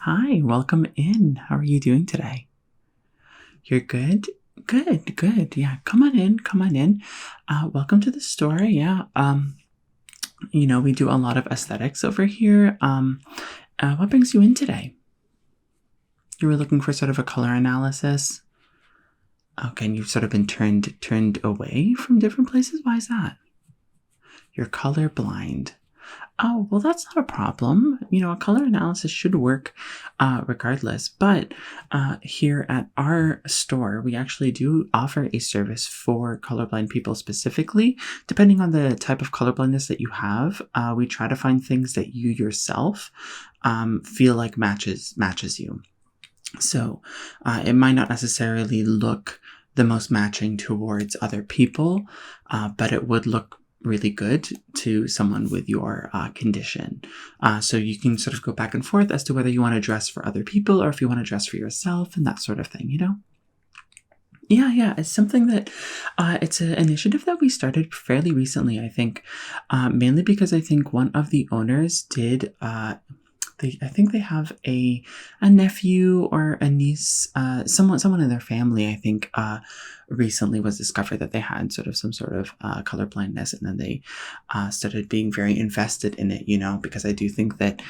Hi, welcome in. How are you doing today? You're good? Good, good. Yeah, come on in, come on in. Welcome to the store. Yeah. We do a lot of aesthetics over here. What brings you in today? You were looking for sort of a color analysis. Okay, and you've sort of been turned away from different places. Why is that? You're color blind. Oh, well, that's not a problem. A color analysis should work regardless. But here at our store, we actually do offer a service for colorblind people specifically. Depending on the type of colorblindness that you have, we try to find things that you yourself feel like matches you. So it might not necessarily look the most matching towards other people, but it would look really good to someone with your condition. So you can sort of go back and forth as to whether you want to dress for other people or if you want to dress for yourself and that sort of thing. Yeah. It's something that it's an initiative that we started fairly recently, I think, mainly because I think one of the owners did. I think they have a nephew or a niece, someone in their family. I think recently was discovered that they had some sort of color blindness, and then they started being very invested in it. Because I do think that.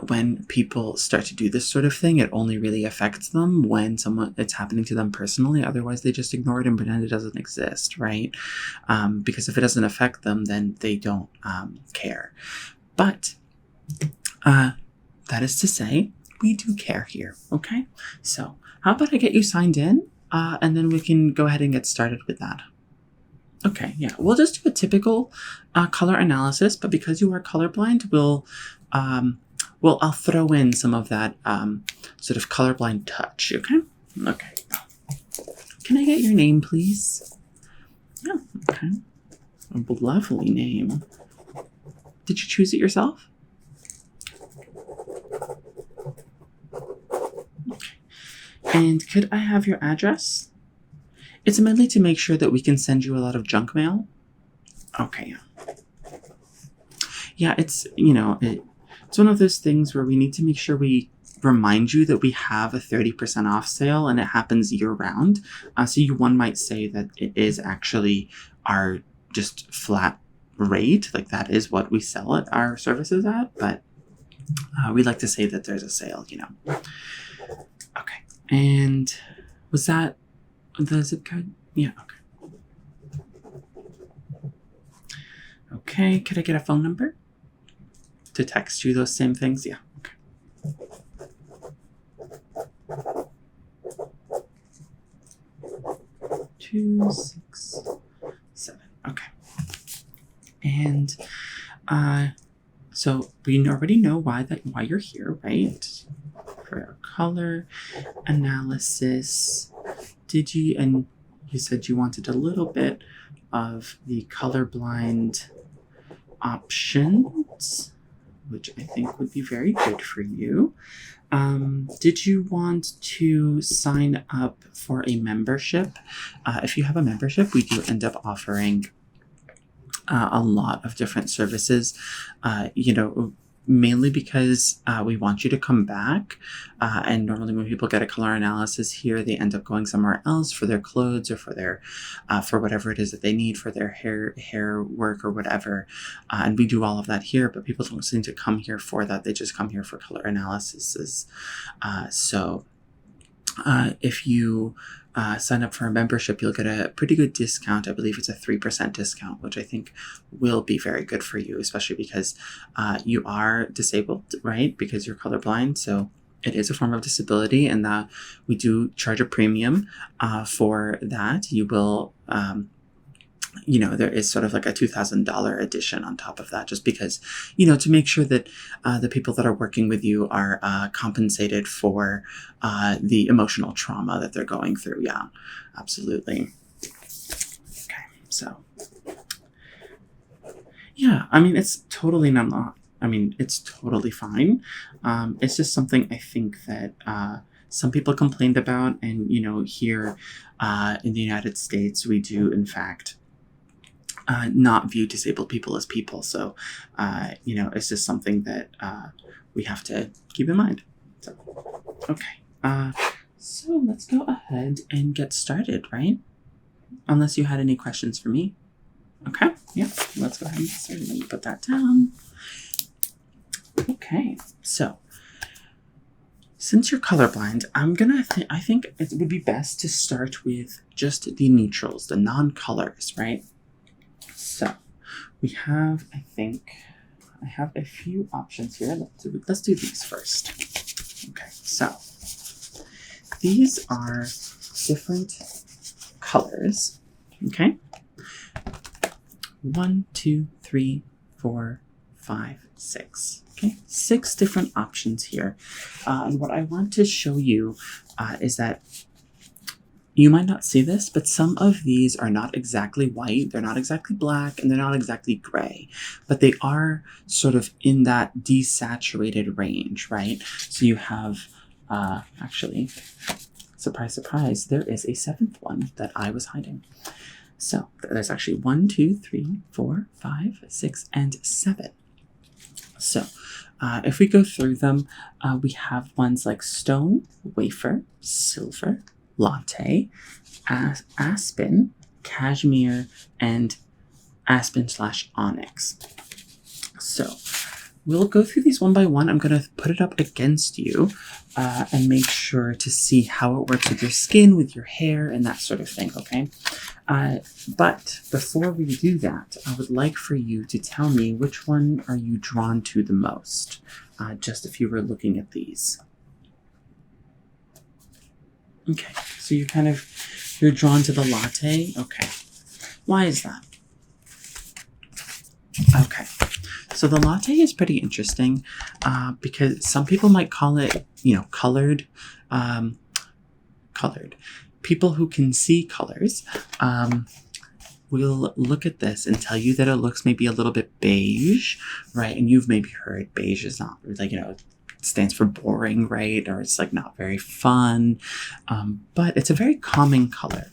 When people start to do this sort of thing, it only really affects them when it's happening to them personally. Otherwise, they just ignore it and pretend it doesn't exist, right? Because if it doesn't affect them, then they don't care. But that is to say, we do care here, okay? So how about I get you signed in, and then we can go ahead and get started with that. Okay, yeah, we'll just do a typical color analysis, but because you are colorblind, I'll throw in some of that sort of colorblind touch, okay? Okay. Can I get your name, please? Yeah, okay. A lovely name. Did you choose it yourself? Okay. And could I have your address? It's mainly to make sure that we can send you a lot of junk mail. Okay. Yeah, it's one of those things where we need to make sure we remind you that we have a 30% off sale and it happens year round. So one might say that it is actually our just flat rate. Like that is what we sell our services at. But we like to say that there's a sale, Okay. And was that the zip code? Yeah, okay. Okay, could I get a phone number to text you those same things? Yeah, okay. 267. Okay. And so we already know why you're here, right? For a color analysis. And you said you wanted a little bit of the colorblind options, which I think would be very good for you. Did you want to sign up for a membership? If you have a membership, we do end up offering a lot of different services, mainly because we want you to come back. And normally when people get a color analysis here, they end up going somewhere else for their clothes or for their, for whatever it is that they need for their hair work or whatever. And we do all of that here, but people don't seem to come here for that. They just come here for color analyses. If you sign up for a membership, you'll get a pretty good discount. I believe it's a 3% discount, which I think will be very good for you, especially because you are disabled, right? Because you're colorblind. So it is a form of disability, and we do charge a premium for that. You will, there is sort of like a $2,000 addition on top of that, just because, to make sure that the people that are working with you are compensated for the emotional trauma that they're going through. Yeah, absolutely. Okay, so yeah, it's totally it's totally fine. It's just something I think that some people complained about, and here in the United States, we do in fact not view disabled people as people. So, it's just something that we have to keep in mind. So, okay. So let's go ahead and get started, right? Unless you had any questions for me. Okay, yeah, let's go ahead and get started. Let me put that down. Okay, so since you're colorblind, I think it would be best to start with just the neutrals, the non-colors, right? So we have, I have a few options here. Let's do these first. Okay, so these are different colors. Okay, 1, 2, 3, 4, 5, 6. Okay, 6 different options here. And what I want to show you is that you might not see this, but some of these are not exactly white, they're not exactly black, and they're not exactly gray, but they are sort of in that desaturated range, right? So you have, actually, surprise, surprise, there is a 7th one that I was hiding. So there's actually 1, 2, 3, 4, 5, 6, and 7. So if we go through them, we have ones like stone, wafer, silver, latte, aspen, cashmere, and aspen/onyx. So we'll go through these one by one. I'm going to put it up against you and make sure to see how it works with your skin, with your hair, and that sort of thing, okay? But before we do that, I would like for you to tell me which one are you drawn to the most, just if you were looking at these. Okay, so you're drawn to the latte? Okay. Why is that? Okay. So the latte is pretty interesting because some people might call it, colored. Colored. People who can see colors will look at this and tell you that it looks maybe a little bit beige, right? And you've maybe heard beige is not like, it stands for boring, right? Or it's like not very fun. But it's a very calming color.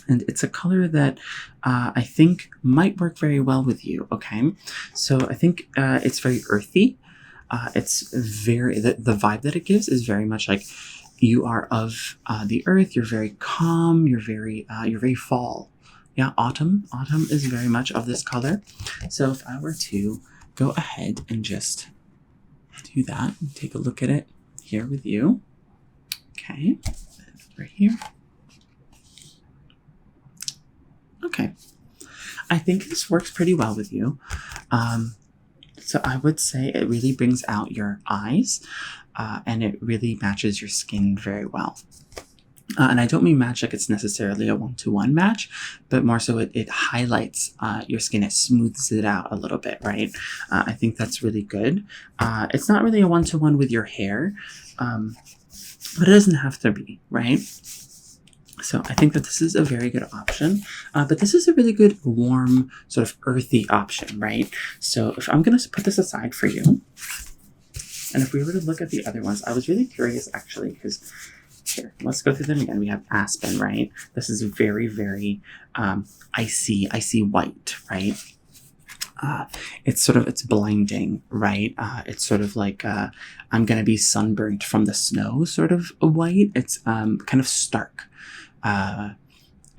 And it's a color that I think might work very well with you, okay? So I think it's very earthy. It's very, the vibe that it gives is very much like you are of the earth. You're very calm. You're very fall. Yeah, autumn. Autumn is very much of this color. So if I were to go ahead and just do that and take a look at it here with you. Okay, right here. Okay, I think this works pretty well with you. So I would say it really brings out your eyes and it really matches your skin very well. And I don't mean match like it's necessarily a one-to-one match, but more so it highlights your skin. It smooths it out a little bit, right? I think that's really good. It's not really a one-to-one with your hair, but it doesn't have to be, right? So I think that this is a very good option, but this is a really good warm sort of earthy option, right? So if I'm going to put this aside for you, and if we were to look at the other ones, I was really curious actually, because here, let's go through them again. We have aspen, right? This is very, very icy white, right? It's blinding, right? It's sort of like I'm going to be sunburnt from the snow sort of white. It's kind of stark.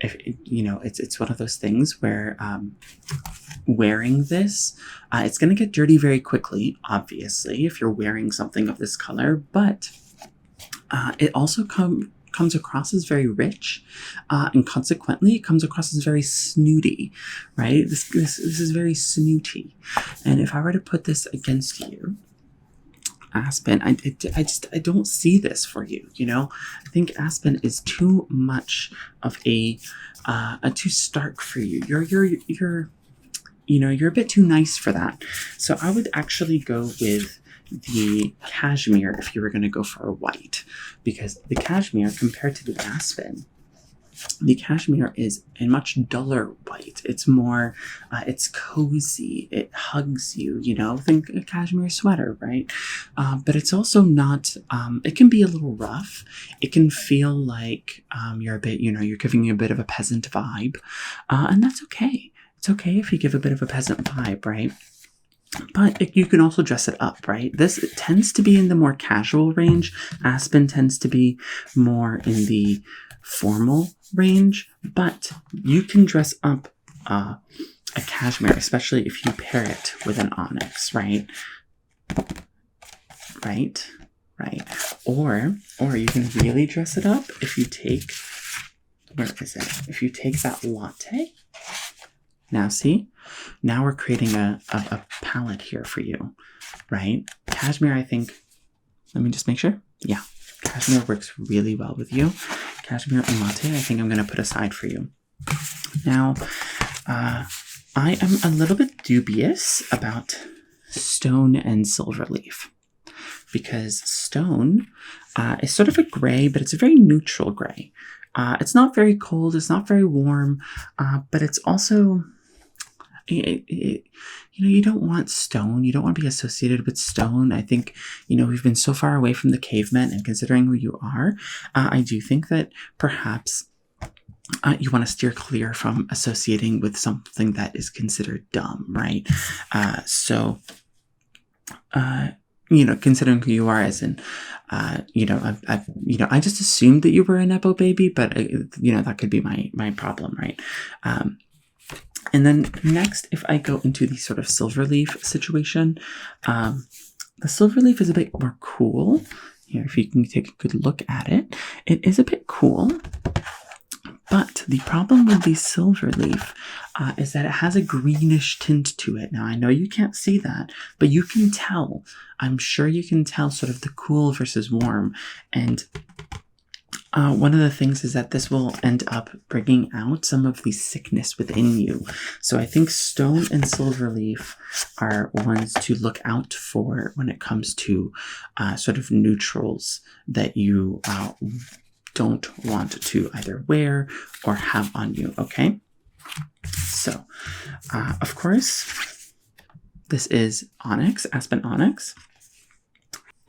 It's one of those things where wearing this, it's going to get dirty very quickly, obviously, if you're wearing something of this color, but it also comes across as very rich, and consequently, it comes across as very snooty, right? This is very snooty. And if I were to put this against you, aspen, I don't see this for you, I think aspen is too much of a too stark for you. You're a bit too nice for that. So I would actually go with the cashmere if you were going to go for a white, because the cashmere compared to the aspen, the cashmere is a much duller white. It's more, it's cozy. It hugs you, think a cashmere sweater, right? But it's also not, it can be a little rough. It can feel like you're a bit, you're giving you a bit of a peasant vibe. And that's okay. It's okay if you give a bit of a peasant vibe, right? But you can also dress it up, right? This tends to be in the more casual range. Aspen tends to be more in the formal range, but you can dress up a cashmere, especially if you pair it with an onyx, right? Right? Or you can really dress it up if you take, where is it? If you take that latte. Now see? Now we're creating a palette here for you, right? Cashmere, I think, let me just make sure. Yeah, cashmere works really well with you. Cashmere and latte, I think I'm going to put aside for you. Now, I am a little bit dubious about stone and silver leaf, because stone is sort of a gray, but it's a very neutral gray. It's not very cold, it's not very warm, but it's also, you don't want stone. You don't want to be associated with stone. I think, we've been so far away from the cavemen, and considering who you are, I do think that perhaps you want to steer clear from associating with something that is considered dumb, right? Considering who you are, as in, I just assumed that you were a Nepo baby, but that could be my problem, right? And then next, if I go into the sort of silver leaf situation, the silver leaf is a bit more cool. Here, if you can take a good look at it, it is a bit cool. But the problem with the silver leaf is that it has a greenish tint to it. Now, I know you can't see that, but you can tell. I'm sure you can tell sort of the cool versus warm. And one of the things is that this will end up bringing out some of the sickness within you. So I think stone and silver leaf are ones to look out for when it comes to sort of neutrals that you don't want to either wear or have on you, okay? So, of course, this is onyx. Aspen onyx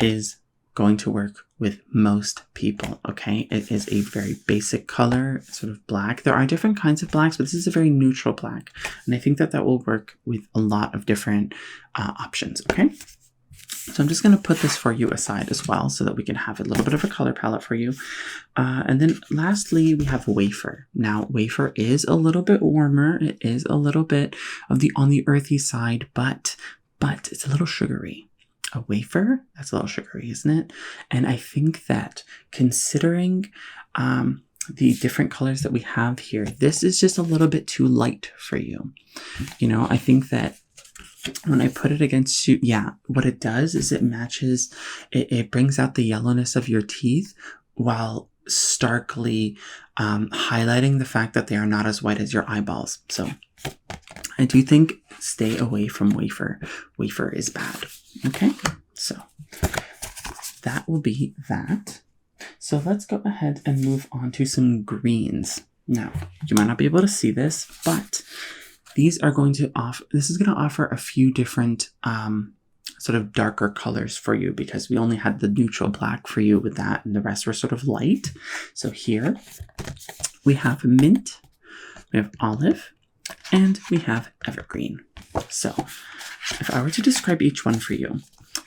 is going to work with most people, okay? It is a very basic color, sort of black. There are different kinds of blacks, but this is a very neutral black. And I think that will work with a lot of different options, okay? So I'm just going to put this for you aside as well so that we can have a little bit of a color palette for you. And then lastly, we have wafer. Now, wafer is a little bit warmer. It is a little bit on the earthy side, but it's a little sugary. A wafer, that's a little sugary, isn't it? And I think that considering the different colors that we have here, this is just a little bit too light for you. I think that when I put it against you, what it does is it matches, it brings out the yellowness of your teeth while starkly highlighting the fact that they are not as white as your eyeballs. So I do think stay away from wafer. Wafer is bad. Okay, so that will be that. So let's go ahead and move on to some greens. Now, you might not be able to see this, but this is going to offer a few different sort of darker colors for you, because we only had the neutral black for you with that, and the rest were sort of light. So here we have mint, we have olive, and we have evergreen. So if I were to describe each one for you,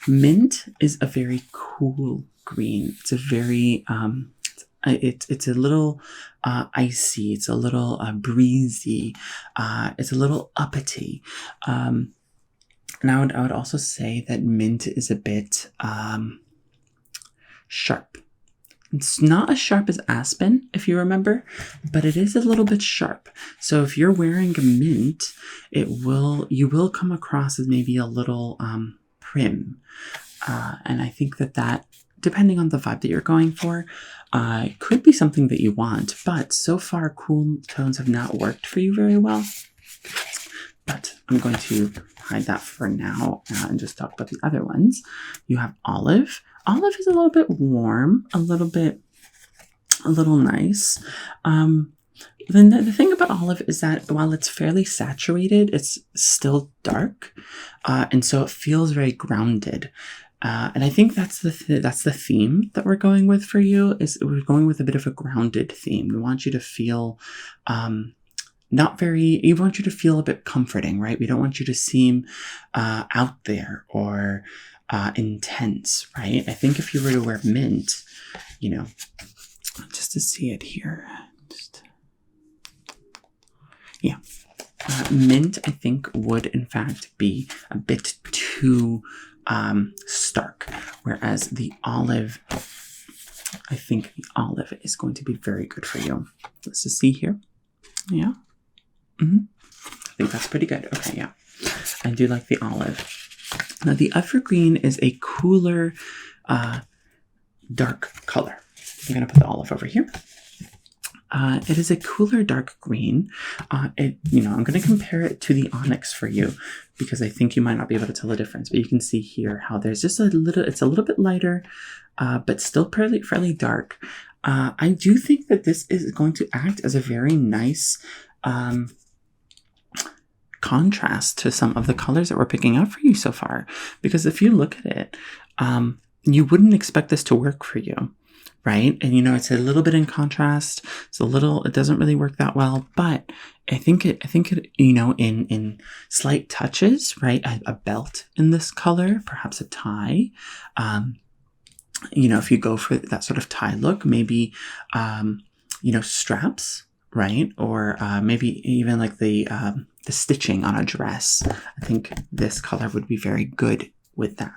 mint is a very cool green. It's a very it's a little icy. It's a little breezy. It's a little uppity. And I would also say that mint is a bit sharp. It's not as sharp as aspen, if you remember, but it is a little bit sharp. So if you're wearing a mint, you will come across as maybe a little prim. And I think that depending on the vibe that you're going for, could be something that you want. But so far, cool tones have not worked for you very well. But I'm going to hide that for now and just talk about the other ones. You have olive. Olive is a little bit warm, a little nice. Then the thing about olive is that while it's fairly saturated, it's still dark, and so it feels very grounded. And I think that's the theme that we're going with for you. Is we're going with a bit of a grounded theme. We want you to feel we want you to feel a bit comforting, right? We don't want you to seem out there or intense, right? I think if you were to wear mint, just to see it here, mint, I think, would in fact be a bit too stark, whereas the olive, I think the olive is going to be very good for you. Let's just see here. Yeah. I think that's pretty good. Okay, yeah. I do like the olive. Now, the evergreen is a cooler, dark color. I'm going to put the olive over here. It is a cooler dark green. I'm going to compare it to the onyx for you because I think you might not be able to tell the difference, but you can see here how there's just it's a little bit lighter, but still fairly dark. I do think that this is going to act as a very nice contrast to some of the colors that we're picking out for you so far, because if you look at it, you wouldn't expect this to work for you. Right? And it's a little bit in contrast. It doesn't really work that well, but I think it, in slight touches, right? A belt in this color, perhaps a tie. If you go for that sort of tie look, maybe, straps, right? Or maybe even like the stitching on a dress. I think this color would be very good with that.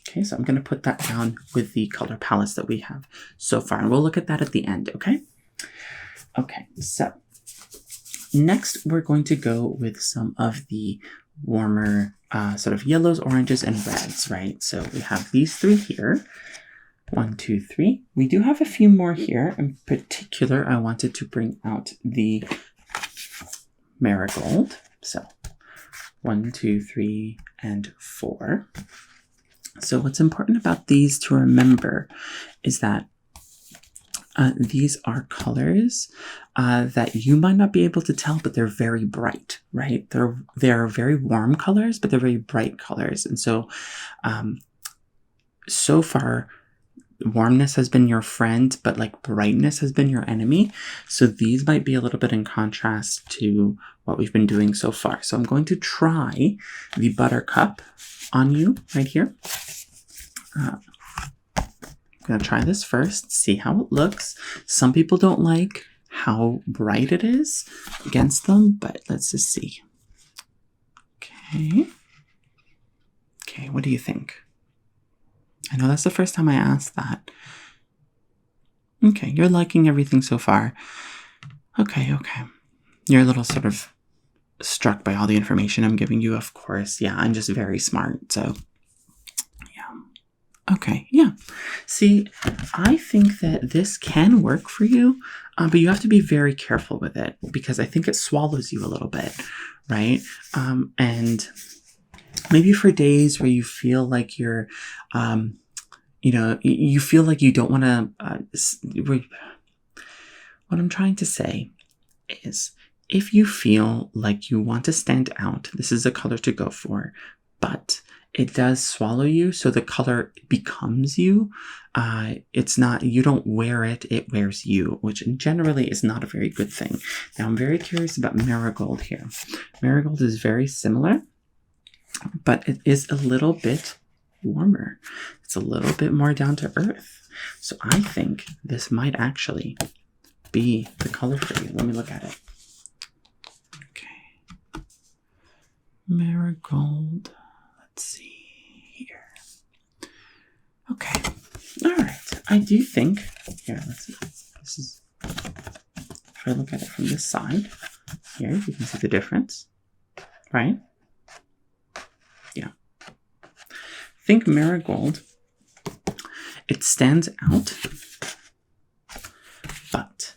Okay, so I'm going to put that down with the color palettes that we have so far, and we'll look at that at the end, okay? Okay, so next we're going to go with some of the warmer sort of yellows, oranges, and reds, right? So we have these three here. 1, 2, 3. We do have a few more here. In particular, I wanted to bring out the marigold. So 1, 2, 3, and 4. So what's important about these to remember is that these are colors that you might not be able to tell, but they're very bright, right? They're very warm colors, but they're very bright colors. And so, so far, warmness has been your friend, but like brightness has been your enemy. So these might be a little bit in contrast to what we've been doing so far. So I'm going to try the buttercup on you right here. I'm going to try this first, see how it looks. Some people don't like how bright it is against them, but let's just see. Okay. Okay, what do you think? I know that's the first time I asked that. Okay, you're liking everything so far. Okay. You're a little sort of struck by all the information I'm giving you, of course. Yeah, I'm just very smart, so yeah. Okay, yeah. See, I think that this can work for you, but you have to be very careful with it because I think it swallows you a little bit, right? And maybe for days where you feel like you're, you feel like you don't want to, what I'm trying to say is if you feel like you want to stand out, this is a color to go for, but it does swallow you. So the color becomes you. It's not, you don't wear it, it wears you, which generally is not a very good thing. Now I'm very curious about marigold here. Marigold is very similar, but it is a little bit warmer. It's a little bit more down to earth. So I think this might actually be the color for you. Let me look at it. Okay. Marigold. Let's see here. Okay. All right. I do think, here, let's see. This is, if I look at it from this side, here, you can see the difference, right? Yeah. Think marigold, it stands out, but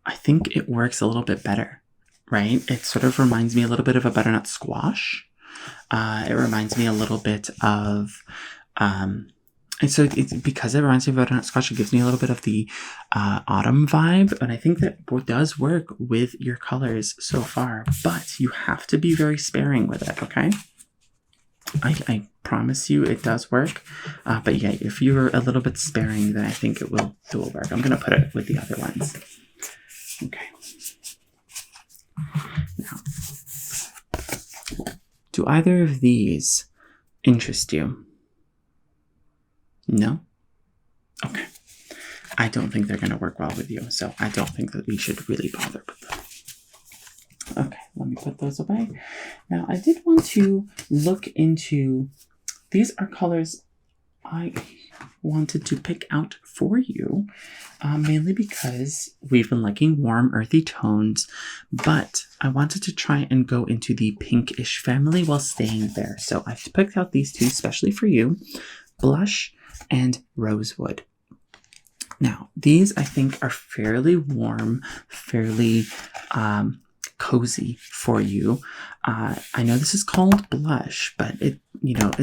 I think it works a little bit better, right? It sort of reminds me a little bit of a butternut squash. It reminds me a little bit of, and so because it reminds me of butternut squash, it gives me a little bit of the autumn vibe, and I think that does work with your colors so far, but you have to be very sparing with it, okay? I promise you it does work, but yeah, if you're a little bit sparing, then I think it will work. I'm going to put it with the other ones. Okay. Do either of these interest you? No? Okay. I don't think they're going to work well with you, so I don't think that we should really bother with them. Okay, let me put those away. Now, I did want to look into, these are colors I wanted to pick out for you, mainly because we've been liking warm, earthy tones, but I wanted to try and go into the pinkish family while staying there. So I've picked out these two especially for you, Blush and Rosewood. Now, these I think are fairly warm, fairly cozy for you. I know this is called Blush, but it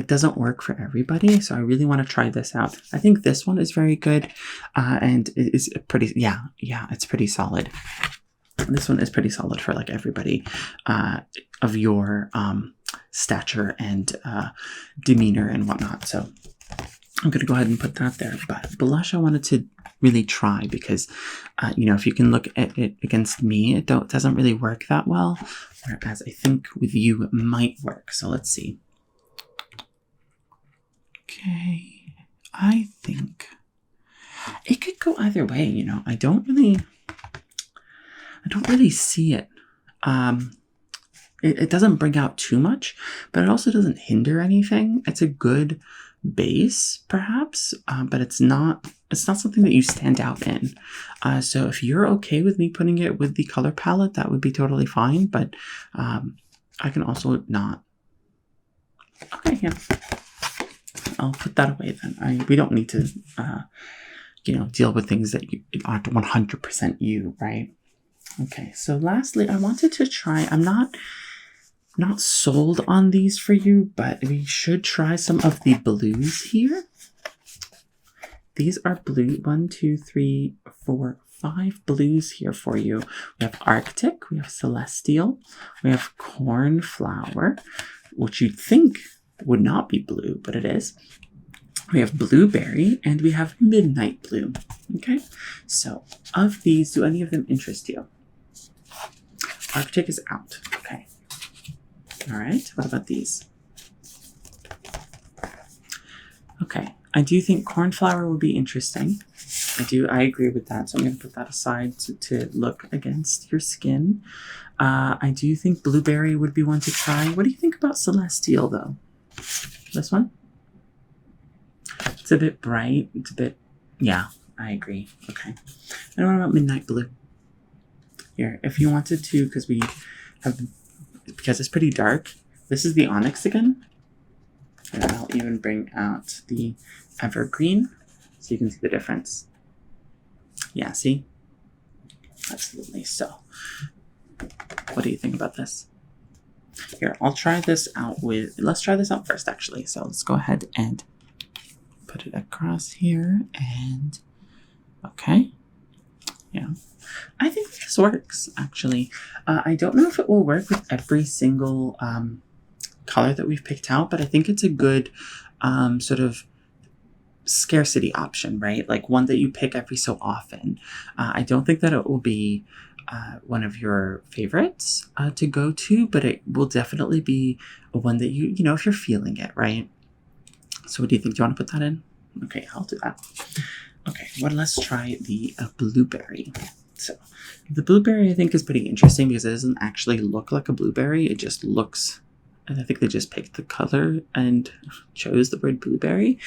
doesn't work for everybody. So I really want to try this out. I think this one is very good, and it is pretty. Yeah, it's pretty solid. This one is pretty solid for like everybody of your stature and demeanor and whatnot. So I'm going to go ahead and put that there. But Blush I wanted to really try because, if you can look at it against me, it doesn't really work that well. Whereas I think with you it might work. So let's see. Okay. I think it could go either way, I don't really see it. It doesn't bring out too much, but it also doesn't hinder anything. It's a good base, perhaps, but it's not something that you stand out in. So if you're okay with me putting it with the color palette, that would be totally fine, but I can also not. Okay, yeah. I'll put that away then. We don't need to, deal with things that aren't 100% you, right? Okay, so lastly, I wanted to try, I'm not sold on these for you, but we should try some of the blues here. These are blue, 1, 2, 3, 4, 5 blues here for you. We have Arctic, we have Celestial, we have Cornflower, which you'd think would not be blue, but it is. We have Blueberry, and we have Midnight Blue. Okay, so of these, do any of them interest you? Arctic is out. Okay. All right. What about these? Okay. I do think Cornflower would be interesting. I agree with that. So I'm going to put that aside to look against your skin. I do think Blueberry would be one to try. What do you think about Celestial, though? This one? It's a bit bright. It's a bit... Yeah, I agree. Okay. And what about Midnight Blue? Here, if you wanted to, because it's pretty dark, this is the Onyx again. And I'll even bring out the Evergreen so you can see the difference. Yeah, see? Absolutely. So, what do you think about this? Here, I'll try this out let's try this out first, actually. So let's go ahead and put it across here and, okay. Yeah. I think this works, actually. I don't know if it will work with every single color that we've picked out, but I think it's a good sort of scarcity option, right? Like one that you pick every so often. I don't think that it will be one of your favorites to go to, but it will definitely be one that you if you're feeling it, right? So what do you think? Do you want to put that in? Okay, I'll do that. Okay, well, let's try the Blueberry. So the Blueberry I think is pretty interesting because it doesn't actually look like a blueberry. It just looks, and I think they just picked the color and chose the word blueberry.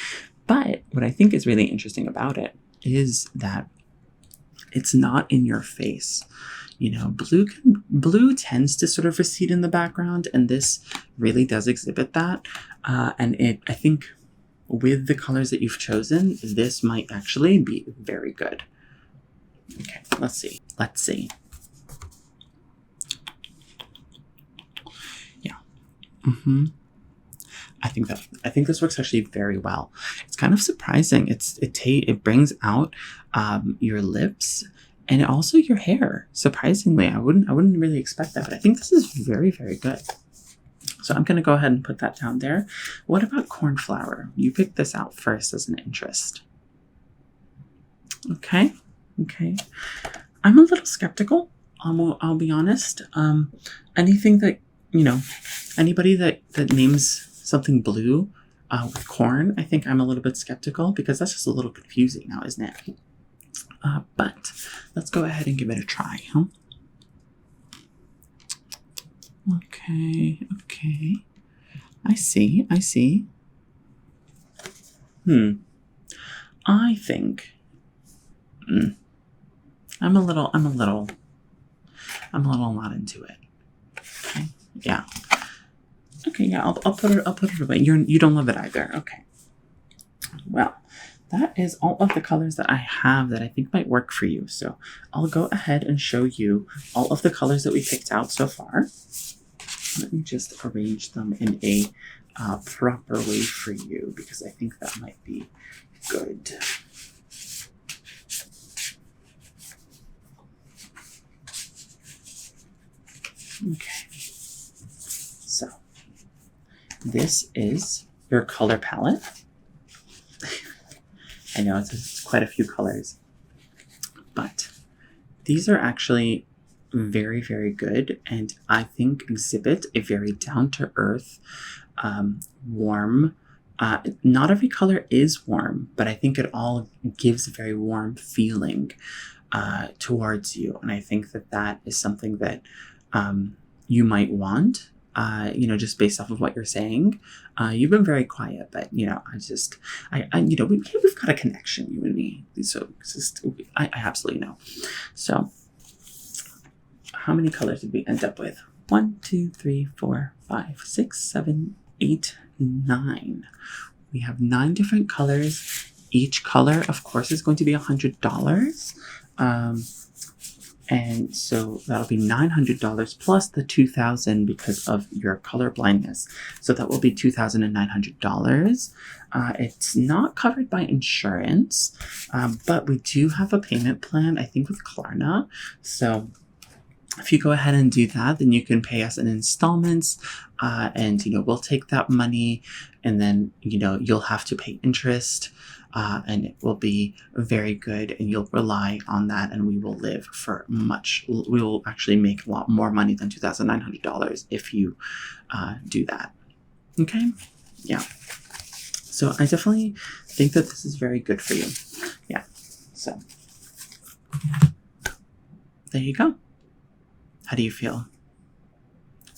But what I think is really interesting about it is that it's not in your face. Blue tends to sort of recede in the background, and this really does exhibit that. And I think with the colors that you've chosen, this might actually be very good. Okay, let's see. Yeah. I think this works actually very well. It's kind of surprising. It brings out your lips and also your hair. Surprisingly, I wouldn't really expect that, but I think this is very, very good. So I'm going to go ahead and put that down there. What about Cornflower? You picked this out first as an interest. Okay. I'm a little skeptical. I'll be honest. Anything that you know, anybody that names something blue with corn, I think I'm a little bit skeptical because that's just a little confusing now, isn't it? But let's go ahead and give it a try, huh? Okay. I see. I think I'm a little not into it. Okay. Yeah. Okay, yeah, I'll put it away. You don't love it either. Okay. Well, that is all of the colors that I have that I think might work for you. So I'll go ahead and show you all of the colors that we picked out so far. Let me just arrange them in a proper way for you because I think that might be good. Okay. So this is your color palette. I know it's quite a few colors, but these are actually very, very good, and I think exhibit a very down-to-earth, warm. Not every color is warm, but I think it all gives a very warm feeling towards you, and I think that is something that you might want. Just based off of what you're saying, you've been very quiet, but we've got a connection, you and me. So I absolutely know. So, how many colors did we end up with? 1, 2, 3, 4, 5, 6, 7, 8, 9. We have 9 different colors. Each color, of course, is going to be $100. And so that'll be $900 plus the $2,000 because of your color blindness. So that will be $2,900. It's not covered by insurance, but we do have a payment plan, I think, with Klarna. So if you go ahead and do that, then you can pay us in installments, and we'll take that money, and then you'll have to pay interest. And it will be very good, and you'll rely on that, and we will live for we will actually make a lot more money than $2,900 if you do that. Okay? Yeah. So I definitely think that this is very good for you. Yeah. So there you go. How do you feel?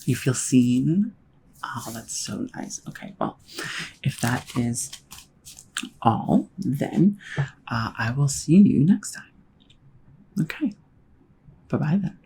You feel seen? Oh, that's so nice. Okay, well, if that is all, then I will see you next time. Okay. Bye-bye then.